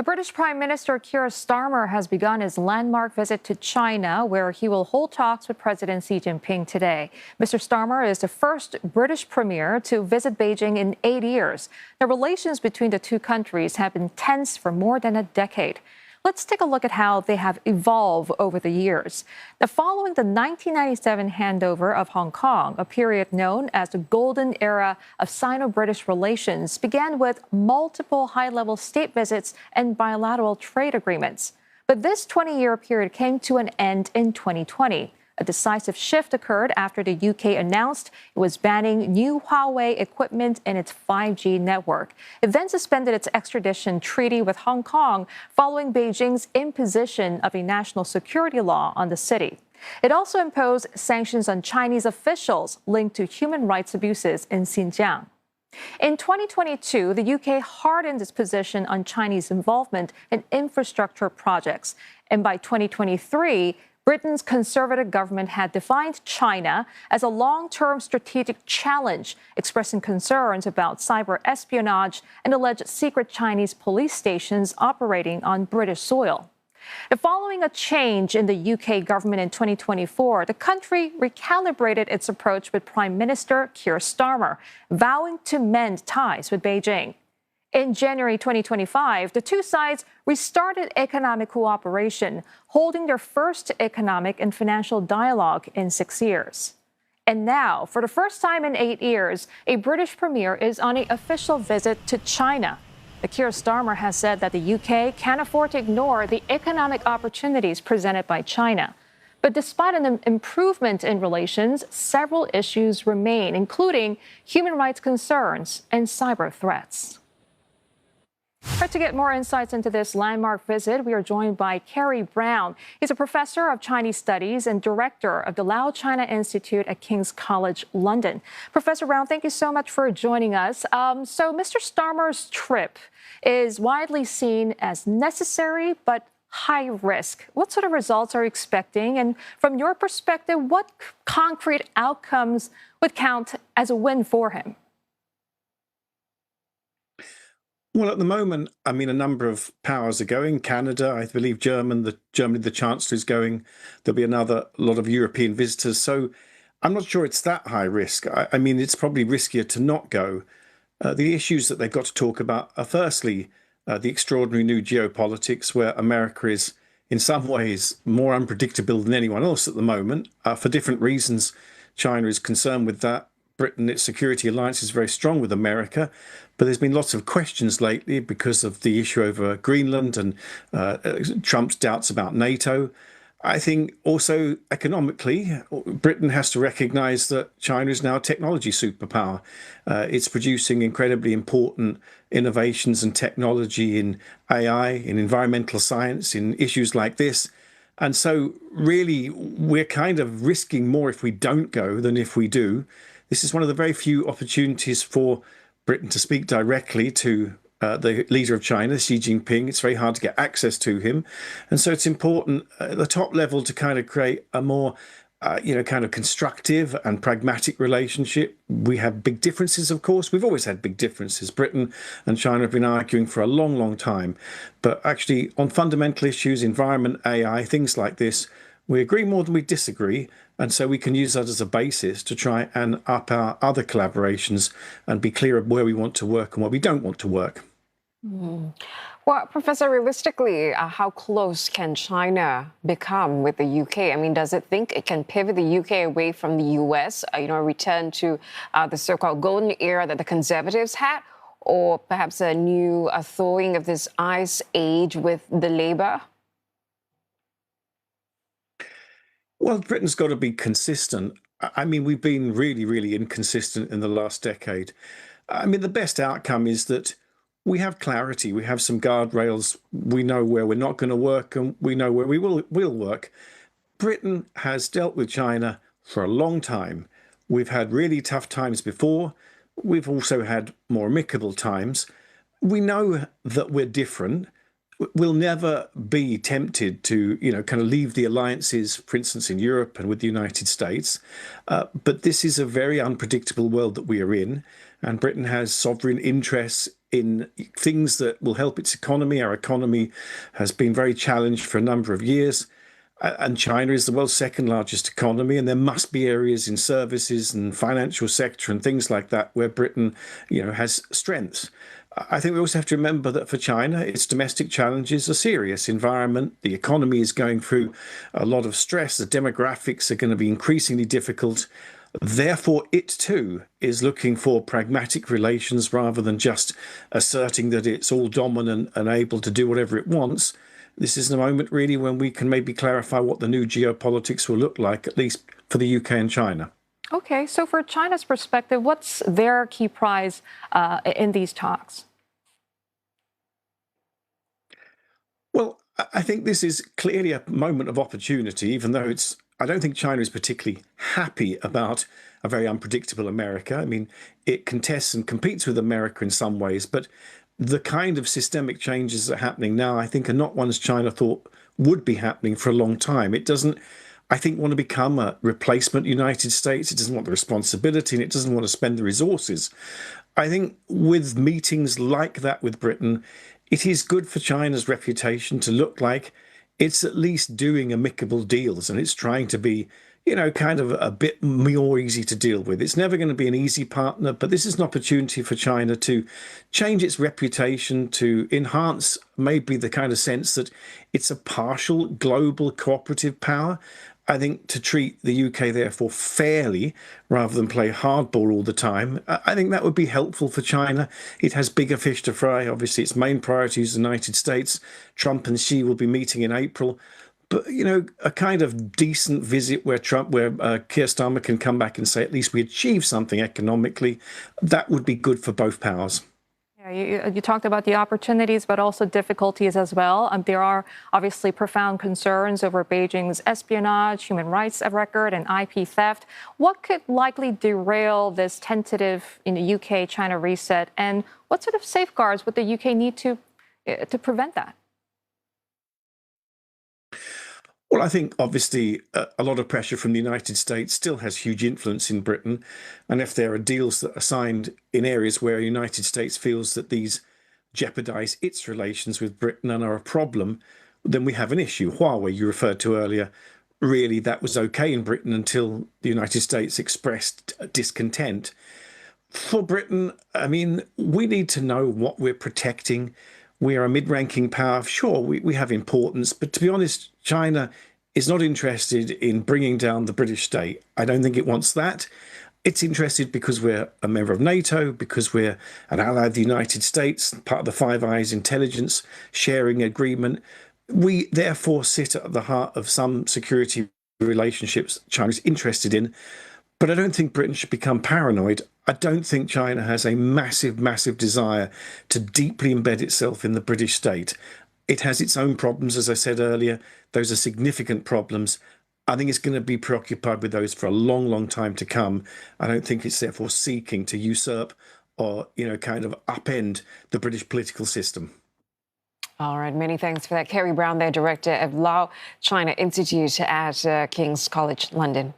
British Prime Minister Keir Starmer has begun his landmark visit to China, where he will hold talks with President Xi Jinping today. Mr. Starmer is the first British premier to visit Beijing in 8 years. The relations between the two countries have been tense for more than a decade. Let's take a look at how they have evolved over the years. Now, following the 1997 handover of Hong Kong, a period known as the golden era of Sino-British relations began with multiple high-level state visits and bilateral trade agreements. But this 20-year period came to an end in 2020. A decisive shift occurred after the UK announced it was banning new Huawei equipment in its 5G network. It then suspended its extradition treaty with Hong Kong following Beijing's imposition of a national security law on the city. It also imposed sanctions on Chinese officials linked to human rights abuses in Xinjiang. In 2022, the UK hardened its position on Chinese involvement in infrastructure projects. And by 2023, Britain's Conservative government had defined China as a long-term strategic challenge, expressing concerns about cyber espionage and alleged secret Chinese police stations operating on British soil. Following a change in the UK government in 2024, the country recalibrated its approach with Prime Minister Keir Starmer, vowing to mend ties with Beijing. In January 2025, the two sides restarted economic cooperation, holding their first economic and financial dialogue in 6 years. And now, for the first time in 8 years, a British premier is on an official visit to China. Keir Starmer has said that the UK can't afford to ignore the economic opportunities presented by China. But despite an improvement in relations, several issues remain, including human rights concerns and cyber threats. To get more insights into this landmark visit, we are joined by Kerry Brown. He's a professor of Chinese studies and director of the Lau China Institute at King's College London. Professor Brown, thank you so much for joining us. So Mr. Starmer's trip is widely seen as necessary but high risk. What sort of results are you expecting? And from your perspective, what concrete outcomes would count as a win for him? Well, at the moment, I mean, a number of powers are going. Canada, I believe Germany, the Chancellor is going. There'll be another lot of European visitors. So I'm not sure it's that high risk. I mean, it's probably riskier to not go. The issues that they've got to talk about are firstly, the extraordinary new geopolitics where America is in some ways more unpredictable than anyone else at the moment. For different reasons, China is concerned with that. Britain, its security alliance is very strong with America, but there's been lots of questions lately because of the issue over Greenland and Trump's doubts about NATO. I think also economically, Britain has to recognize that China is now a technology superpower. It's producing incredibly important innovations and technology in AI, in environmental science, in issues like this. And so really, we're kind of risking more if we don't go than if we do. This is one of the very few opportunities for Britain to speak directly to the leader of China, Xi Jinping. It's very hard to get access to him. And so it's important at the top level to kind of create a more, kind of constructive and pragmatic relationship. We have big differences, of course. We've always had big differences. Britain and China have been arguing for a long, long time. But actually, on fundamental issues, environment, AI, things like this, we agree more than we disagree, and so we can use that as a basis to try and up our other collaborations and be clear of where we want to work and where we don't want to work. Well, Professor, realistically, how close can China become with the UK? I mean, does it think it can pivot the UK away from the US, return to the so-called golden era that the Conservatives had, or perhaps a new thawing of this ice age with the Labour? Well, Britain's got to be consistent. I mean, we've been really, really inconsistent in the last decade. I mean, the best outcome is that we have clarity. We have some guardrails. We know where we're not going to work and we know where we will work. Britain has dealt with China for a long time. We've had really tough times before. We've also had more amicable times. We know that we're different. We'll never be tempted to, kind of leave the alliances, for instance, in Europe and with the United States. But this is a very unpredictable world that we are in. And Britain has sovereign interests in things that will help its economy. Our economy has been very challenged for a number of years. And China is the world's second largest economy, and there must be areas in services and financial sector and things like that where Britain, has strengths. I think we also have to remember that for China, its domestic challenges are serious. Environment, the economy is going through a lot of stress. The demographics are going to be increasingly difficult. Therefore, it too is looking for pragmatic relations rather than just asserting that it's all dominant and able to do whatever it wants. This is the moment really when we can maybe clarify what the new geopolitics will look like, at least for the UK and China. Okay, so for China's perspective, what's their key prize in these talks? Well, I think this is clearly a moment of opportunity, even though I don't think China is particularly happy about a very unpredictable America. I mean, it contests and competes with America in some ways, but the kind of systemic changes that are happening now, I think, are not ones China thought would be happening for a long time. It doesn't, I think, want to become a replacement United States. It doesn't want the responsibility, and it doesn't want to spend the resources. I think with meetings like that with Britain, it is good for China's reputation to look like it's at least doing amicable deals, and it's trying to be, kind of a bit more easy to deal with. It's never going to be an easy partner, but this is an opportunity for China to change its reputation, to enhance maybe the kind of sense that it's a partial global cooperative power. I think to treat the UK, therefore, fairly rather than play hardball all the time, I think that would be helpful for China. It has bigger fish to fry. Obviously, its main priority is the United States. Trump and Xi will be meeting in April. But, a kind of decent visit where Keir Starmer can come back and say, at least we achieved something economically, that would be good for both powers. Yeah, you talked about the opportunities, but also difficulties as well. There are obviously profound concerns over Beijing's espionage, human rights record, and IP theft. What could likely derail this tentative UK-China reset, and what sort of safeguards would the UK need to prevent that? Well, I think obviously a lot of pressure from the United States still has huge influence in Britain. And if there are deals that are signed in areas where the United States feels that these jeopardize its relations with Britain and are a problem, then we have an issue. Huawei, you referred to earlier, really that was okay in Britain until the United States expressed discontent. For Britain, I mean, we need to know what we're protecting. We are a mid-ranking power. Sure, we have importance, but to be honest, China is not interested in bringing down the British state. I don't think it wants that. It's interested because we're a member of NATO, because we're an ally of the United States, part of the Five Eyes intelligence sharing agreement. We therefore sit at the heart of some security relationships China's interested in. But I don't think Britain should become paranoid. I don't think China has a massive, massive desire to deeply embed itself in the British state. It has its own problems, as I said earlier. Those are significant problems. I think it's going to be preoccupied with those for a long, long time to come. I don't think it's therefore seeking to usurp or, kind of upend the British political system. All right, many thanks for that. Kerry Brown, there, director of Lau China Institute at King's College London.